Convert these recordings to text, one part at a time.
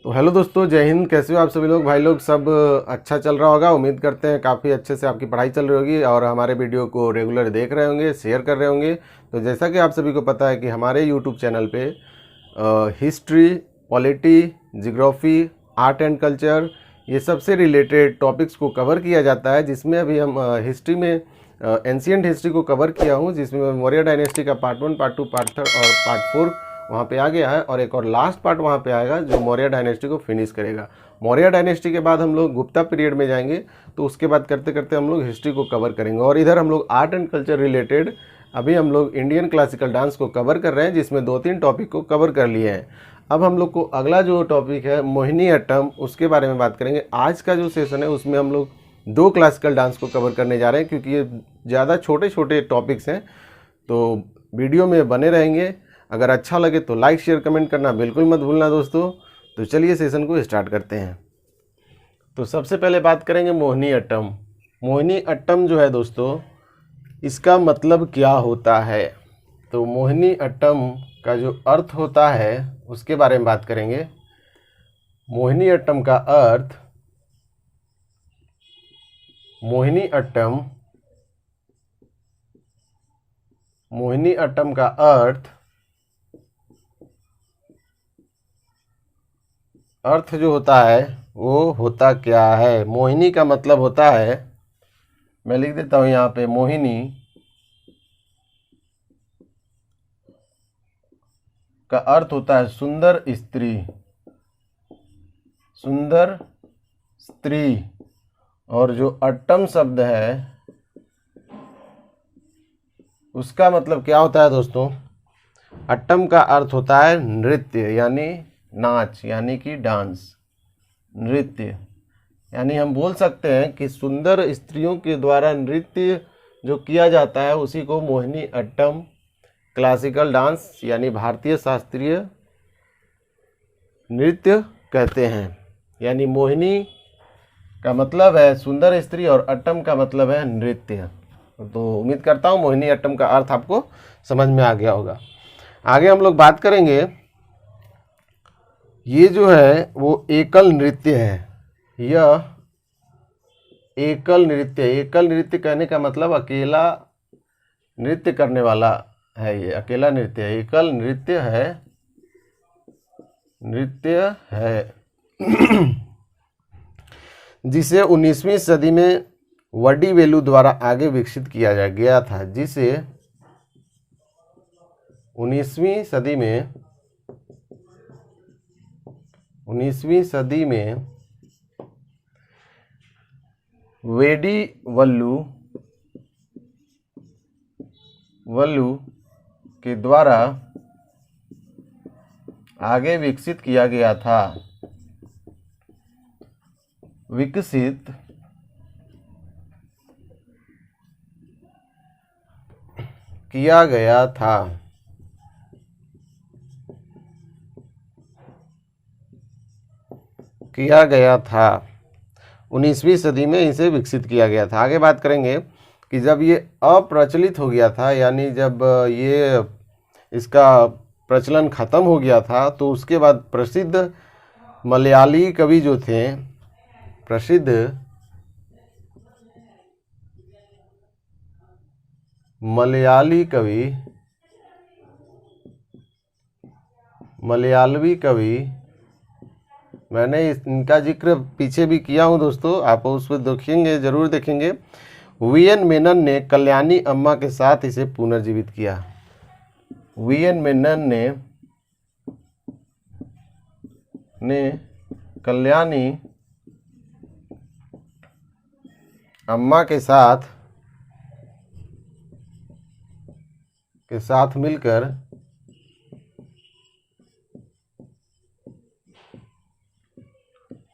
तो हेलो दोस्तों, जय हिंद। कैसे हो आप सभी लोग? भाई लोग सब अच्छा चल रहा होगा। उम्मीद करते हैं काफ़ी अच्छे से आपकी पढ़ाई चल रही होगी और हमारे वीडियो को रेगुलर देख रहे होंगे, शेयर कर रहे होंगे। तो जैसा कि आप सभी को पता है कि हमारे यूट्यूब चैनल पे history, polity, geography, art and culture, ये सबसे रिलेटेड टॉपिक्स को कवर किया जाता है। जिसमें अभी हम हिस्ट्री में एंशिएंट हिस्ट्री को कवर किया हूँ, जिसमें मौर्य डायनेस्टी का पार्ट 1, पार्ट 2, पार्ट 3 और पार्ट 4 वहाँ पे आ गया है, और एक और लास्ट पार्ट वहाँ पे आएगा जो मौर्य डायनेस्टी को फिनिश करेगा। मौर्य डायनेस्टी के बाद हम लोग गुप्ता पीरियड में जाएंगे, तो उसके बाद करते करते हम लोग हिस्ट्री को कवर करेंगे। और इधर हम लोग आर्ट एंड कल्चर रिलेटेड अभी हम लोग इंडियन क्लासिकल डांस को कवर कर रहे हैं, जिसमें 2-3 टॉपिक को कवर कर लिए हैं। अब हम लोग को अगला जो टॉपिक है मोहिनी अट्टम, उसके बारे में बात करेंगे। आज का जो सेशन है उसमें हम लोग 2 क्लासिकल डांस को कवर करने जा रहे हैं, क्योंकि ये ज़्यादा छोटे छोटे टॉपिक्स हैं। तो वीडियो में बने रहेंगे। अगर अच्छा लगे तो लाइक, शेयर, कमेंट करना बिल्कुल मत भूलना दोस्तों। तो चलिए सेशन को स्टार्ट करते हैं। तो सबसे पहले बात करेंगे मोहिनी अट्टम। मोहिनी अट्टम जो है दोस्तों, इसका मतलब क्या होता है? तो मोहिनी अट्टम का जो अर्थ होता है उसके बारे में बात करेंगे। मोहिनी अट्टम का अर्थ, मोहिनी अट्टम का अर्थ जो होता है वो होता क्या है? मोहिनी का मतलब होता है, मैं लिख देता हूँ यहाँ पे, मोहिनी का अर्थ होता है सुंदर स्त्री, सुंदर स्त्री। और जो अट्टम शब्द है उसका मतलब क्या होता है दोस्तों? अट्टम का अर्थ होता है नृत्य, यानी नाच, यानी कि डांस, नृत्य। यानी हम बोल सकते हैं कि सुंदर स्त्रियों के द्वारा नृत्य जो किया जाता है उसी को मोहिनी अट्टम क्लासिकल डांस यानी भारतीय शास्त्रीय नृत्य कहते हैं। यानी मोहिनी का मतलब है सुंदर स्त्री और अट्टम का मतलब है नृत्य। तो उम्मीद करता हूँ मोहिनी अट्टम का अर्थ आपको समझ में आ गया होगा। आगे हम लोग बात करेंगे, ये जो है वो एकल नृत्य है। यह एकल नृत्य कहने का मतलब अकेला नृत्य करने वाला है। ये अकेला नृत्य है, एकल नृत्य है जिसे 19वीं सदी में वडीवेलु द्वारा आगे विकसित किया गया था। जिसे 19वीं सदी में वल्लू के द्वारा आगे विकसित किया गया था। किया गया था 19वीं सदी में इसे विकसित किया गया था। आगे बात करेंगे कि जब ये अप्रचलित हो गया था, यानी जब ये इसका प्रचलन खत्म हो गया था, तो उसके बाद प्रसिद्ध मलयाली कवि जो थे, प्रसिद्ध मलयालवी कवि, मैंने इनका जिक्र पीछे भी किया हूँ दोस्तों, आप उस पर देखेंगे, जरूर देखेंगे। वीएन मेनन ने कल्याणी अम्मा के साथ इसे पुनर्जीवित किया। वीएन मेनन ने कल्याणी अम्मा के साथ मिलकर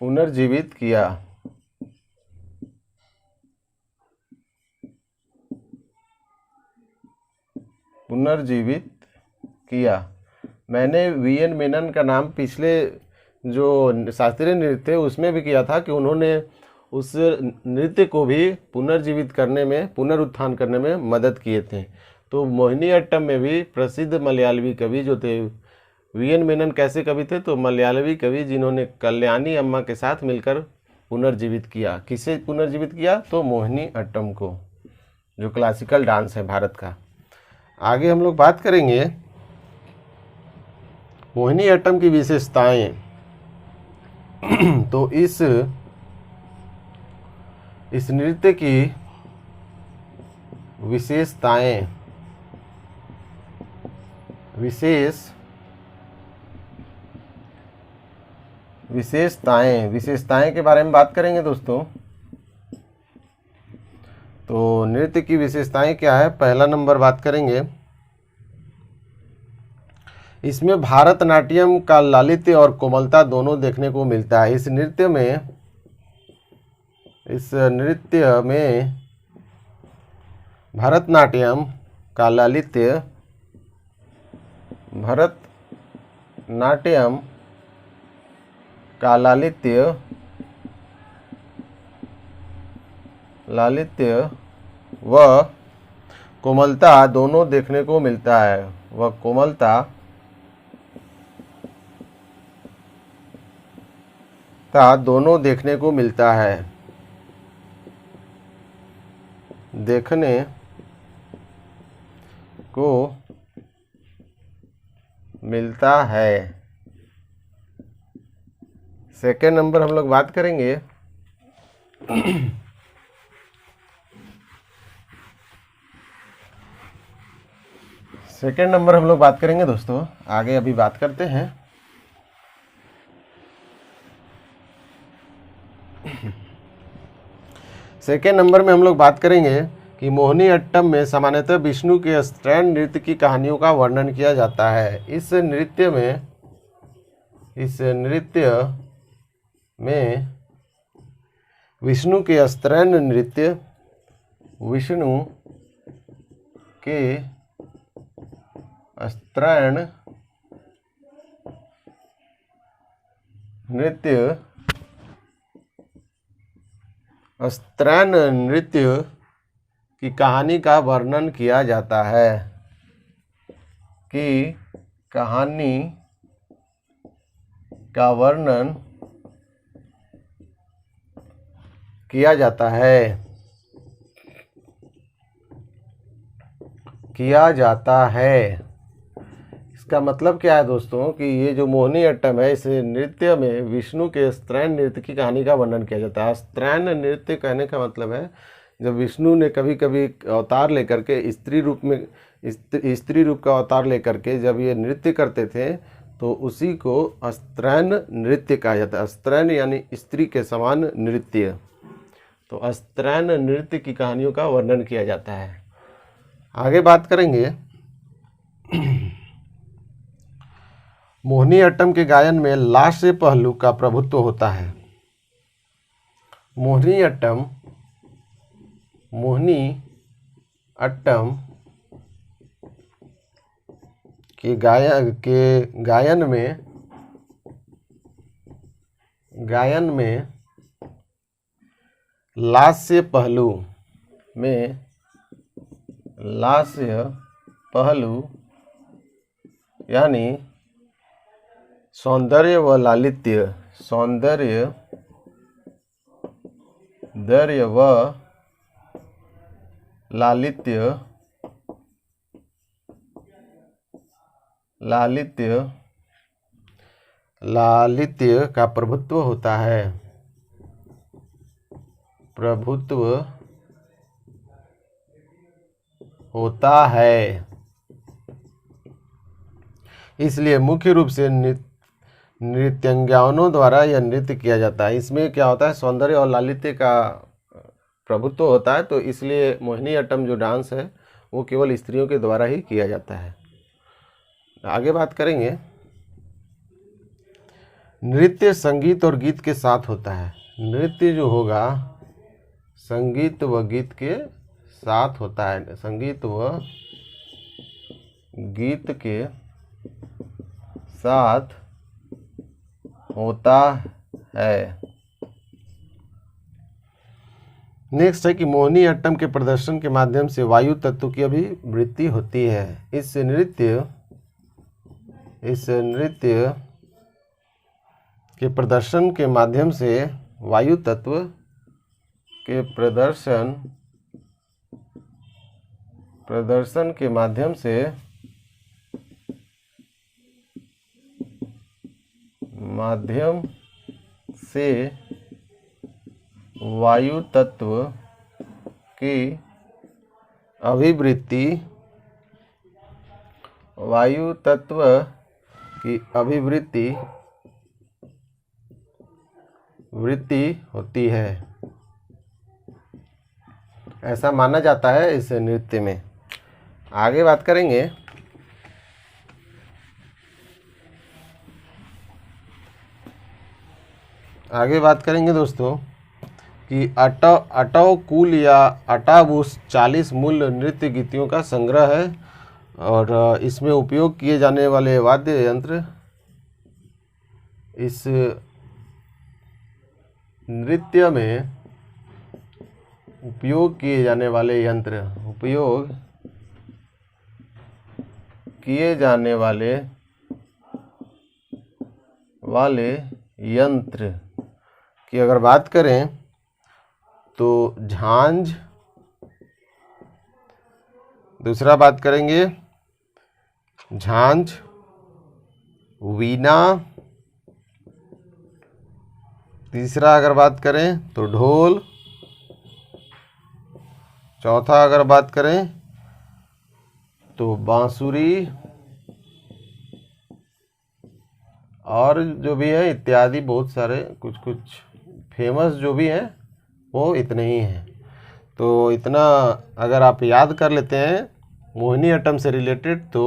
पुनर्जीवित किया। मैंने वीएन मेनन का नाम पिछले जो शास्त्रीय नृत्य थे उसमें भी किया था कि उन्होंने उस नृत्य को भी पुनर्जीवित करने में, पुनरुत्थान करने में मदद किए थे। तो मोहिनी अट्टम में भी प्रसिद्ध मलयालवी कवि जो थे वीएन मेनन कैसे कवि थे? तो मलयालवी कवि जिन्होंने कल्याणी अम्मा के साथ मिलकर पुनर्जीवित किया। किसे पुनर्जीवित किया? तो मोहिनी अट्टम को, जो क्लासिकल डांस है भारत का। आगे हम लोग बात करेंगे मोहिनी अट्टम की विशेषताएं। तो इस नृत्य की विशेषताएं विशेषताएं के बारे में बात करेंगे दोस्तों। तो नृत्य की विशेषताएं क्या है? पहला नंबर बात करेंगे, इसमें भारतनाट्यम का लालित्य और कोमलता दोनों देखने को मिलता है। इस नृत्य में भरतनाट्यम का लालित्य व कोमलता दोनों देखने को मिलता है। दोनों देखने को मिलता है। सेकेंड नंबर हम लोग बात करेंगे दोस्तों। आगे अभी बात करते हैं। सेकेंड नंबर में हम लोग बात करेंगे कि मोहिनी अट्टम में सामान्यतः विष्णु के स्त्रैण नृत्य की कहानियों का वर्णन किया जाता है। इस नृत्य में विष्णु के स्त्रैण नृत्य स्त्रैण नृत्य की कहानी का वर्णन किया जाता है। इसका मतलब क्या है दोस्तों कि ये जो मोहिनी अट्टम है, इस नृत्य में विष्णु के स्त्रैण नृत्य की कहानी का वर्णन किया जाता है। स्त्रैण नृत्य कहने का मतलब है जब विष्णु ने कभी कभी अवतार लेकर के स्त्री रूप का अवतार लेकर के जब ये नृत्य करते थे तो उसी को स्त्रैण नृत्य कहा जाता है। स्त्रैण यानी स्त्री के समान नृत्य। तो स्त्रैण नृत्य की कहानियों का वर्णन किया जाता है। आगे बात करेंगे मोहिनी अट्टम के गायन में लास्य पहलू का प्रभुत्व होता है। मोहिनी अट्टम के गायन में लास्य पहलू यानी सौंदर्य व लालित्य का प्रभुत्व होता है। इसलिए मुख्य रूप से नृत्यांगनाओं द्वारा यह नृत्य किया जाता है। इसमें क्या होता है? सौंदर्य और लालित्य का प्रभुत्व होता है। तो इसलिए मोहिनी अट्टम जो डांस है वो केवल स्त्रियों के द्वारा ही किया जाता है। आगे बात करेंगे, नृत्य संगीत और गीत के साथ होता है। नृत्य जो होगा संगीत व गीत के साथ होता है। संगीत व गीत के साथ होता है। नेक्स्ट है कि मोहिनी अट्टम के प्रदर्शन के माध्यम से वायु तत्व की अभिवृद्धि होती है। इस नृत्य इस नृत्य के प्रदर्शन के माध्यम से वायु तत्व के प्रदर्शन के माध्यम से वायु तत्व की अभिवृत्ति होती है, ऐसा माना जाता है इस नृत्य में। आगे बात करेंगे दोस्तों कि अटव कुल या अटाबुस 40 मूल नृत्य गीतियों का संग्रह है और इसमें उपयोग किए जाने वाले वाद्य यंत्र इस नृत्य में उपयोग किए जाने वाले यंत्र की अगर बात करें तो झांझ, दूसरा बात करेंगे झांझ, वीणा, तीसरा अगर बात करें तो ढोल, चौथा अगर बात करें तो बांसुरी और जो भी है इत्यादि बहुत सारे कुछ फेमस जो भी हैं वो इतने ही हैं। तो इतना अगर आप याद कर लेते हैं मोहिनीअट्टम से रिलेटेड तो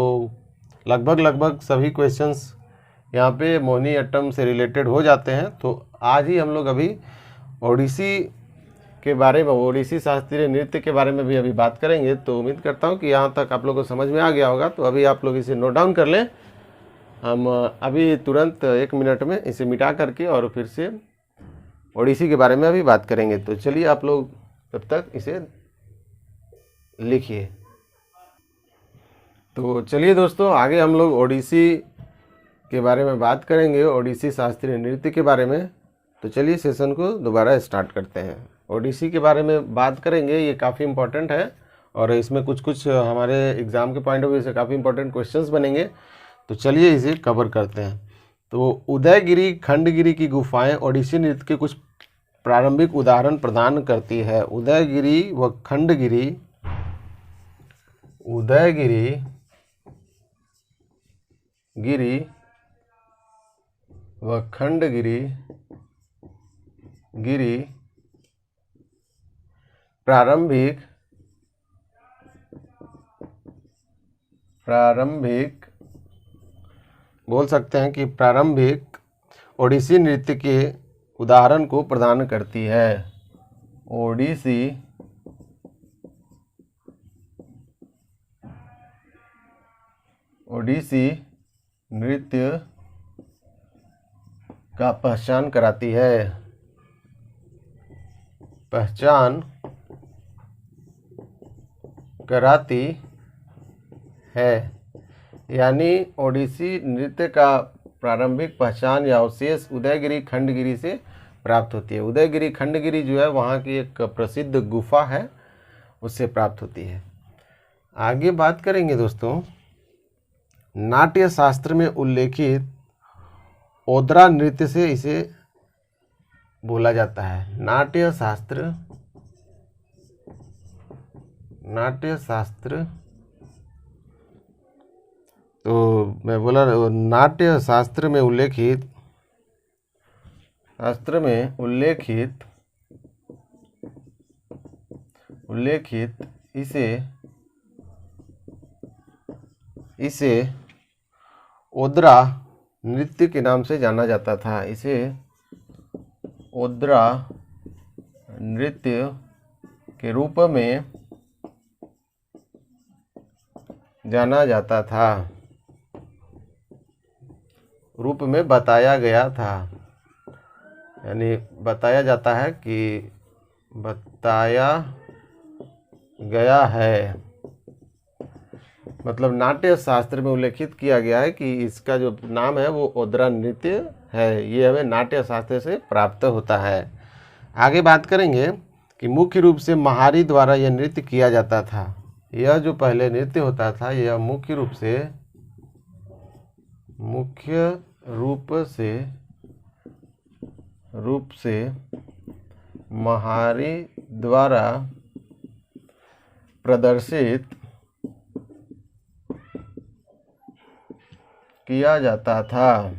लगभग सभी क्वेश्चंस यहाँ पे मोहिनीअट्टम से रिलेटेड हो जाते हैं। तो आज ही हम लोग अभी ओडिसी के बारे में, ओडिसी शास्त्रीय नृत्य के बारे में भी अभी बात करेंगे। तो उम्मीद करता हूँ कि यहाँ तक आप लोगों को समझ में आ गया होगा। तो अभी आप लोग इसे नोट डाउन कर लें। हम अभी तुरंत 1 मिनट में इसे मिटा करके और फिर से ओडिसी के बारे में अभी बात करेंगे। तो चलिए आप लोग तब तक इसे लिखिए। तो चलिए दोस्तों, आगे हम लोग ओडिसी के बारे में बात करेंगे, ओडिसी शास्त्रीय नृत्य के बारे में। तो चलिए सेशन को दोबारा स्टार्ट करते हैं। ओडिसी के बारे में बात करेंगे, ये काफ़ी इम्पोर्टेंट है और इसमें कुछ हमारे एग्ज़ाम के पॉइंट ऑफ व्यू से काफ़ी इम्पोर्टेंट क्वेश्चंस बनेंगे। तो चलिए इसे कवर करते हैं। तो उदयगिरी खंडगिरी की गुफाएं ओडिसी नृत्य के कुछ प्रारंभिक उदाहरण प्रदान करती है। उदयगिरी व खंडगिरी प्रारंभिक बोल सकते हैं कि प्रारंभिक ओडिसी नृत्य के उदाहरण को प्रदान करती है। ओडिसी नृत्य का पहचान कराती है। यानी ओडिसी नृत्य का प्रारंभिक पहचान या अवशेष उदयगिरी खंडगिरी से प्राप्त होती है। उदयगिरी खंडगिरी जो है वहाँ की एक प्रसिद्ध गुफा है, उससे प्राप्त होती है। आगे बात करेंगे दोस्तों, नाट्य शास्त्र में उल्लेखित ओद्रा नृत्य से इसे बोला जाता है। नाट्य शास्त्र तो मैं बोला नाट्य शास्त्र में उल्लेखित इसे ओद्रा नृत्य के नाम से जाना जाता था। इसे ओद्रा नृत्य के रूप में जाना जाता था, रूप में बताया गया था। यानी बताया जाता है कि बताया गया है। मतलब नाट्य शास्त्र में उल्लेखित किया गया है कि इसका जो नाम है वो ओद्रा नृत्य है। ये हमें नाट्य शास्त्र से प्राप्त होता है। आगे बात करेंगे कि मुख्य रूप से महारी द्वारा यह नृत्य किया जाता था। यह जो पहले नृत्य होता था यह मुख्य रूप से महारी द्वारा प्रदर्शित किया जाता था।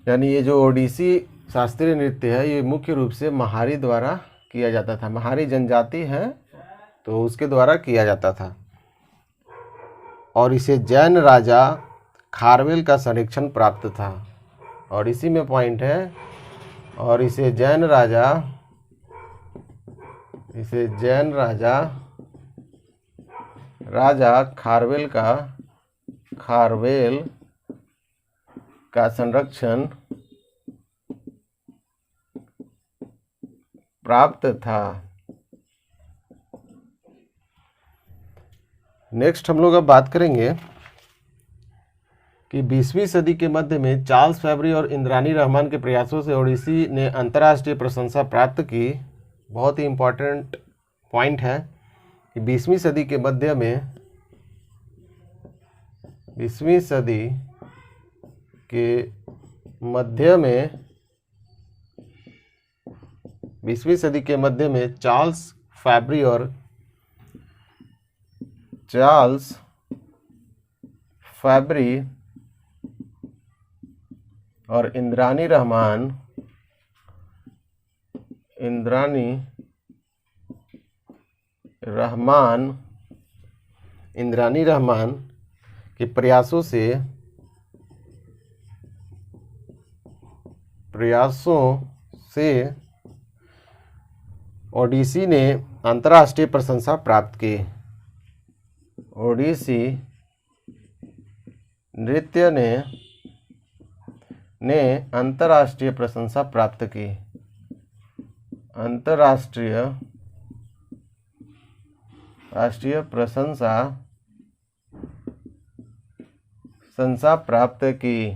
यानी ये जो ओडिसी शास्त्रीय नृत्य है ये मुख्य रूप से महारी द्वारा किया जाता था। महारी जनजाति है तो उसके द्वारा किया जाता था और इसे जैन राजा खारवेल का संरक्षण प्राप्त था। और इसी में पॉइंट है, और इसे जैन राजा खारवेल का संरक्षण प्राप्त था। नेक्स्ट हम लोग अब बात करेंगे कि 20वीं सदी के मध्य में चार्ल्स फैब्री और इंद्रानी रहमान के प्रयासों से ओडिसी ने अंतर्राष्ट्रीय प्रशंसा प्राप्त की। बहुत ही इम्पोर्टेंट पॉइंट है कि 20वीं सदी के मध्य में 20वीं सदी के मध्य में चार्ल्स फैब्री और इंद्रानी रहमान के प्रयासों से ओडिसी ने अंतर्राष्ट्रीय प्रशंसा प्राप्त की। ओडिसी नृत्य ने अंतर्राष्ट्रीय प्रशंसा प्राप्त की। अंतर्राष्ट्रीय प्रशंसा प्राप्त की।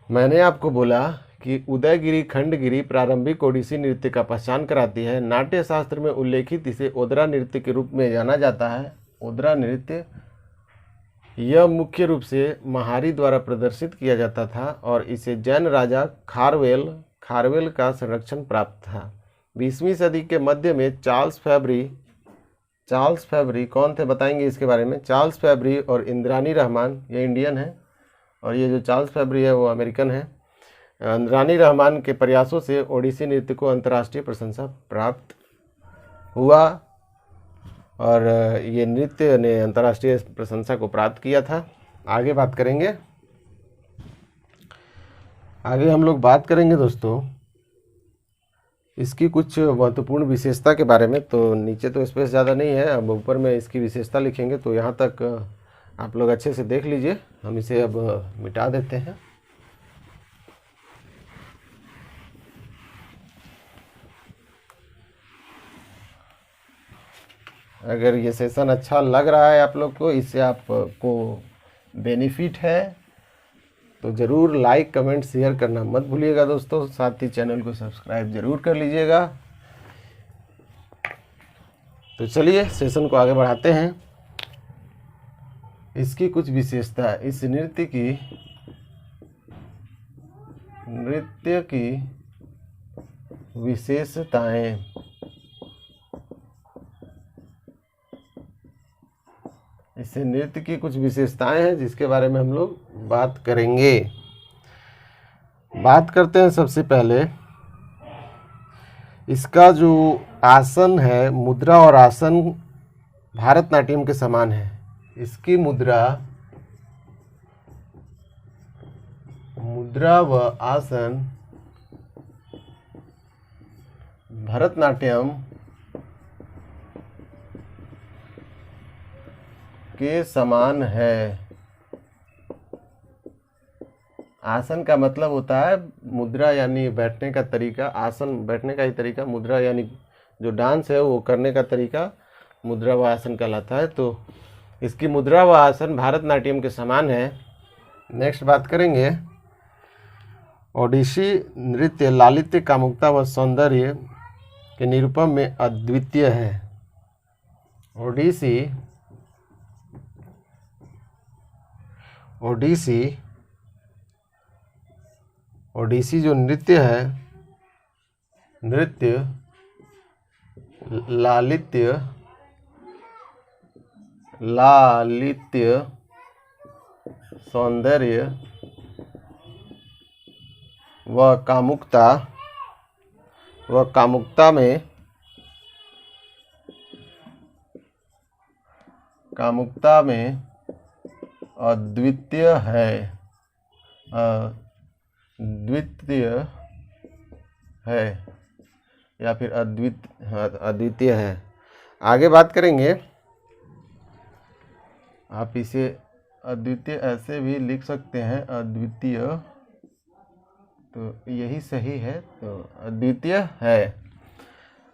मैंने आपको बोला कि उदयगिरी खंडगिरी प्रारंभिक ओडिसी नृत्य का पहचान कराती है। नाट्य शास्त्र में उल्लेखित इसे ओद्रा नृत्य के रूप में जाना जाता है। ओद्रा नृत्य यह मुख्य रूप से महारी द्वारा प्रदर्शित किया जाता था और इसे जैन राजा खारवेल का संरक्षण प्राप्त था। 20वीं सदी के मध्य में चार्ल्स फैब्री कौन थे बताएंगे इसके बारे में। चार्ल्स फैब्री और इंद्रानी रहमान, ये इंडियन है और ये जो चार्ल्स फैब्री है वो अमेरिकन है। इंद्रानी रहमान के प्रयासों से ओडिसी नृत्य को अंतर्राष्ट्रीय प्रशंसा प्राप्त हुआ और ये नृत्य ने अंतर्राष्ट्रीय प्रशंसा को प्राप्त किया था। आगे बात करेंगे, आगे हम लोग बात करेंगे दोस्तों इसकी कुछ महत्वपूर्ण विशेषता के बारे में। तो नीचे तो स्पेस ज़्यादा नहीं है, अब ऊपर में इसकी विशेषता लिखेंगे तो यहाँ तक आप लोग अच्छे से देख लीजिए। हम इसे अब मिटा देते हैं। अगर ये सेशन अच्छा लग रहा है आप लोग को, इससे आपको बेनिफिट है तो ज़रूर लाइक कमेंट शेयर करना मत भूलिएगा दोस्तों। साथ ही चैनल को सब्सक्राइब ज़रूर कर लीजिएगा। तो चलिए सेशन को आगे बढ़ाते हैं। इसकी कुछ विशेषता, इस नृत्य की विशेषताएं। इस नृत्य की कुछ विशेषताएं हैं जिसके बारे में हम लोग बात करेंगे। बात करते हैं सबसे पहले इसका जो आसन है, मुद्रा और आसन भारतनाट्यम के समान है। इसकी मुद्रा व आसन भरतनाट्यम के समान है। आसन का मतलब होता है मुद्रा यानी बैठने का तरीका, आसन बैठने का ही तरीका, मुद्रा यानी जो डांस है वो करने का तरीका मुद्रा व आसन कहलाता है। तो इसकी मुद्रा व आसन भारतनाट्यम के समान है। नेक्स्ट बात करेंगे, ओडिसी नृत्य लालित्य, कामुकता व सौंदर्य के निरूपण में अद्वितीय है। ओडिसी जो नृत्य है, नृत्य लालित्य सौंदर्य व कामुकता में अद्वितीय है या फिर अद्वितीय है। आगे बात करेंगे, आप इसे अद्वितीय ऐसे भी लिख सकते हैं, अद्वितीय, तो यही सही है, तो अद्वितीय है।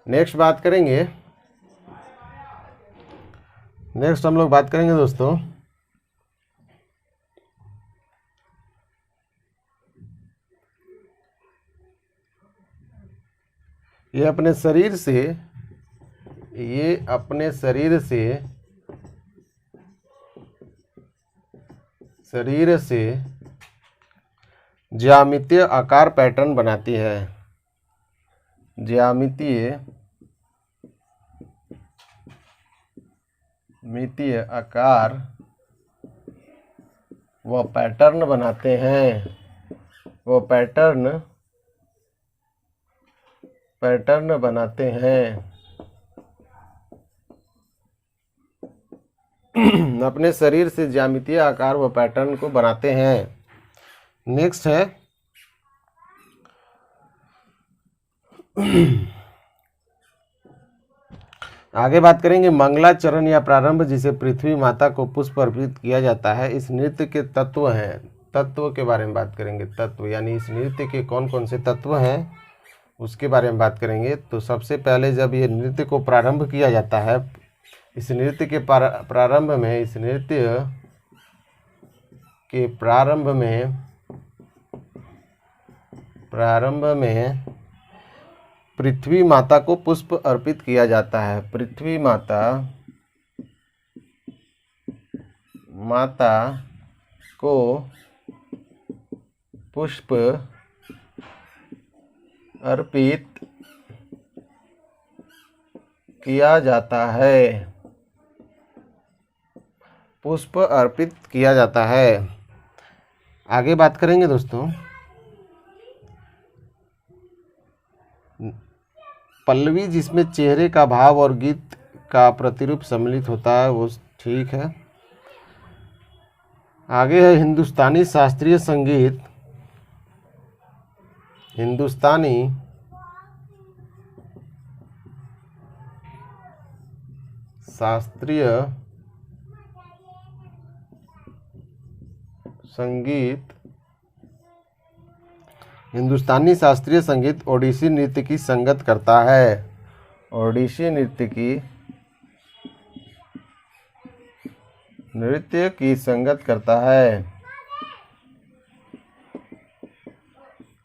नेक्स्ट बात करेंगे, हम लोग बात करेंगे दोस्तों ये अपने शरीर से ज्यामितीय आकार पैटर्न बनाती है। ज्यामितीय आकार वो पैटर्न बनाते हैं, पैटर्न बनाते हैं। अपने शरीर से ज्यामितीय आकार व पैटर्न को बनाते हैं। नेक्स्ट है, आगे बात करेंगे मंगलाचरण या प्रारंभ, जिसे पृथ्वी माता को पुष्प अर्पित किया जाता है। इस नृत्य के तत्व हैं, तत्व के बारे में बात करेंगे। तत्व यानी इस नृत्य के कौन कौन से तत्व हैं उसके बारे में बात करेंगे। तो सबसे पहले जब ये नृत्य को प्रारंभ किया जाता है, इस नृत्य के प्रारंभ में पृथ्वी माता को पुष्प अर्पित किया जाता है। पृथ्वी माता को पुष्प अर्पित किया जाता है। पुष्प अर्पित किया जाता है। आगे बात करेंगे दोस्तों, पल्लवी जिसमें चेहरे का भाव और गीत का प्रतिरूप सम्मिलित होता है, वो ठीक है। आगे है हिंदुस्तानी शास्त्रीय संगीत। हिंदुस्तानी शास्त्रीय संगीत, हिंदुस्तानी शास्त्रीय संगीत ओडिसी नृत्य की संगत करता है। ओडिसी नृत्य की संगत करता है।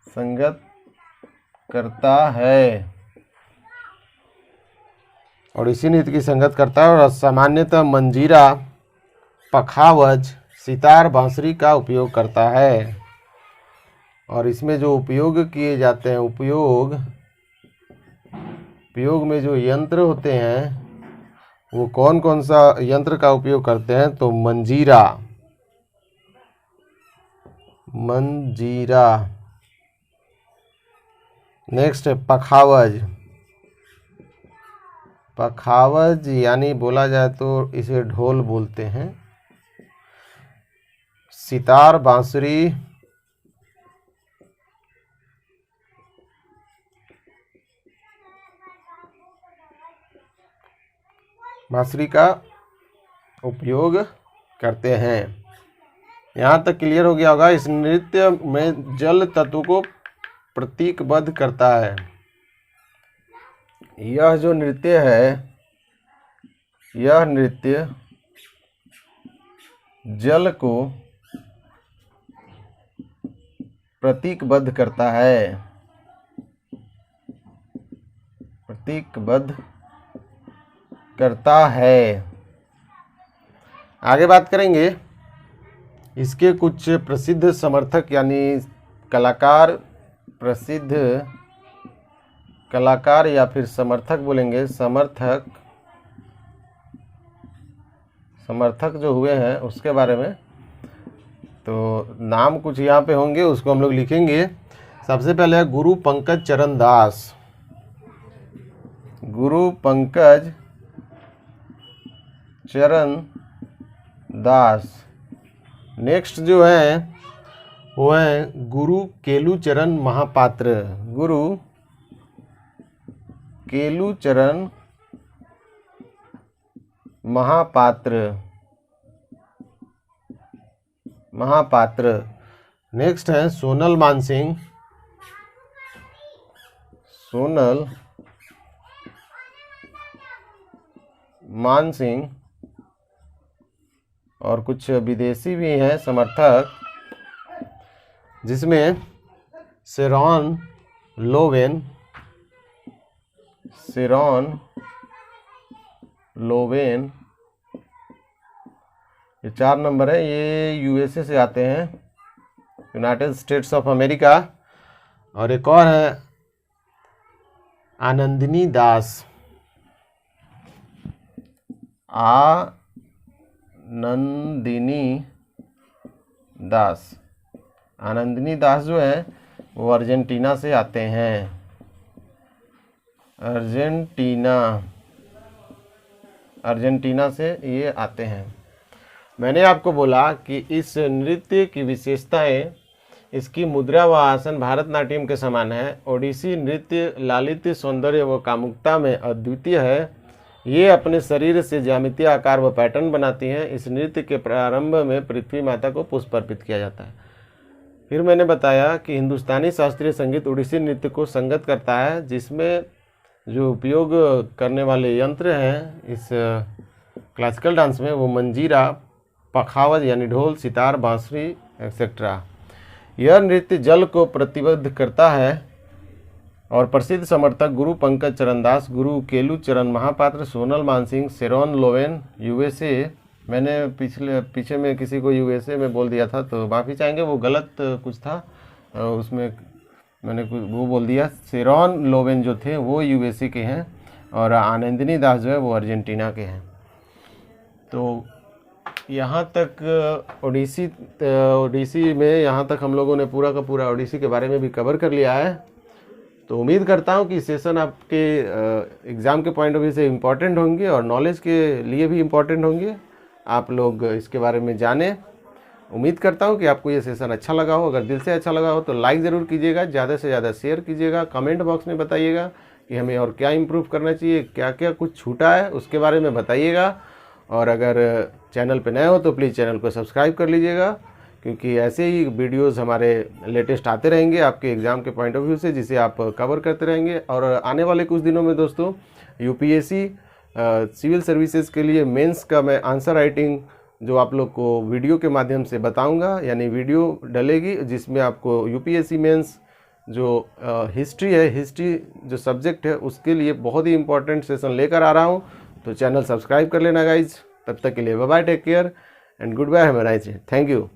संगत करता है, ओडिसी नृत्य की संगत करता है और सामान्यतः मंजीरा, पखावज, सितार, बांसुरी का उपयोग करता है। और इसमें जो उपयोग किए जाते हैं, उपयोग में जो यंत्र होते हैं वो कौन कौन सा यंत्र का उपयोग करते हैं, तो मंजीरा। नेक्स्ट है पखावज यानी बोला जाए तो इसे ढोल बोलते हैं। सितार, बांसुरी, का उपयोग करते हैं। यहाँ तक क्लियर हो गया होगा। इस नृत्य में जल तत्व को प्रतीकबद्ध करता है। यह जो नृत्य है, यह नृत्य जल को प्रतीकबद्ध करता है, प्रतीकबद्ध करता है। आगे बात करेंगे इसके कुछ प्रसिद्ध समर्थक यानी कलाकार, प्रसिद्ध कलाकार या फिर समर्थक बोलेंगे, समर्थक जो हुए हैं उसके बारे में। तो नाम कुछ यहाँ पे होंगे, उसको हम लोग लिखेंगे। सबसे पहले है गुरु पंकज चरण दास, गुरु पंकज चरण दास। नेक्स्ट जो है वो है गुरु केलुचरण महापात्र, गुरु केलुचरण महापात्र। नेक्स्ट है सोनल मानसिंह, सोनल मानसिंह। और कुछ विदेशी भी हैं समर्थक, जिसमें शेरॉन लोवेन, ये 4 नंबर है। ये यूएसए से आते हैं, यूनाइटेड स्टेट्स ऑफ अमेरिका। और एक और है आनंदिनी दास, आनंदिनी दास जो है वो अर्जेंटीना से आते हैं, अर्जेंटीना से ये आते हैं। मैंने आपको बोला कि इस नृत्य की विशेषताएं, इसकी मुद्रा व आसन भारतनाट्यम के समान है। ओडिसी नृत्य लालित्य, सौंदर्य व कामुकता में अद्वितीय है। ये अपने शरीर से ज्यामितीय आकार व पैटर्न बनाती हैं। इस नृत्य के प्रारंभ में पृथ्वी माता को पुष्प अर्पित किया जाता है। फिर मैंने बताया कि हिंदुस्तानी शास्त्रीय संगीत ओडिसी नृत्य को संगत करता है, जिसमें जो उपयोग करने वाले यंत्र हैं इस क्लासिकल डांस में वो मंजीरा, पखावज यानी ढोल, सितार, बांसुरी एक्सेट्रा। यह नृत्य जल को प्रतिबद्ध करता है। और प्रसिद्ध समर्थक गुरु Pankaj Charan Das, Guru Kelucharan Mahapatra, Sonal Mansingh, Sharon Lowen, USA. मैंने पीछे में किसी को यूएसए में बोल दिया था तो माफ़ी चाहेंगे, वो गलत कुछ था, उसमें मैंने वो बोल दिया। शेरॉन लोवेन जो थे वो यूएसए के हैं और आनंदिनी दास जो है वो अर्जेंटीना के हैं। तो यहाँ तक ओडिसी में यहाँ तक हम लोगों ने पूरा का पूरा ओडिसी के बारे में भी कवर कर लिया है। तो उम्मीद करता हूँ कि सेशन आपके एग्ज़ाम के पॉइंट ऑफ व्यू से इम्पॉर्टेंट होंगे और नॉलेज के लिए भी इम्पॉर्टेंट होंगे। आप लोग इसके बारे में जानें। उम्मीद करता हूँ कि आपको ये सेशन अच्छा लगा हो। अगर दिल से अच्छा लगा हो तो लाइक ज़रूर कीजिएगा, ज़्यादा से ज़्यादा शेयर कीजिएगा, कमेंट बॉक्स में बताइएगा कि हमें और क्या इम्प्रूव करना चाहिए, क्या क्या कुछ छूटा है उसके बारे में बताइएगा। और अगर चैनल पे नए हो तो प्लीज़ चैनल को सब्सक्राइब कर लीजिएगा, क्योंकि ऐसे ही वीडियोस हमारे लेटेस्ट आते रहेंगे आपके एग्ज़ाम के पॉइंट ऑफ व्यू से, जिसे आप कवर करते रहेंगे। और आने वाले कुछ दिनों में दोस्तों यूपीएससी सिविल सर्विसेज के लिए मेंस का मैं आंसर राइटिंग जो आप लोग को वीडियो के माध्यम से बताऊंगा, यानी वीडियो डलेगी जिसमें आपको यूपीएससी मेंस जो हिस्ट्री है, हिस्ट्री जो सब्जेक्ट है उसके लिए बहुत ही इंपॉर्टेंट सेशन लेकर आ रहा हूं। तो चैनल सब्सक्राइब कर लेना गाइज। तब तक के लिए bye bye, take care and goodbye, have a nice day, thank you.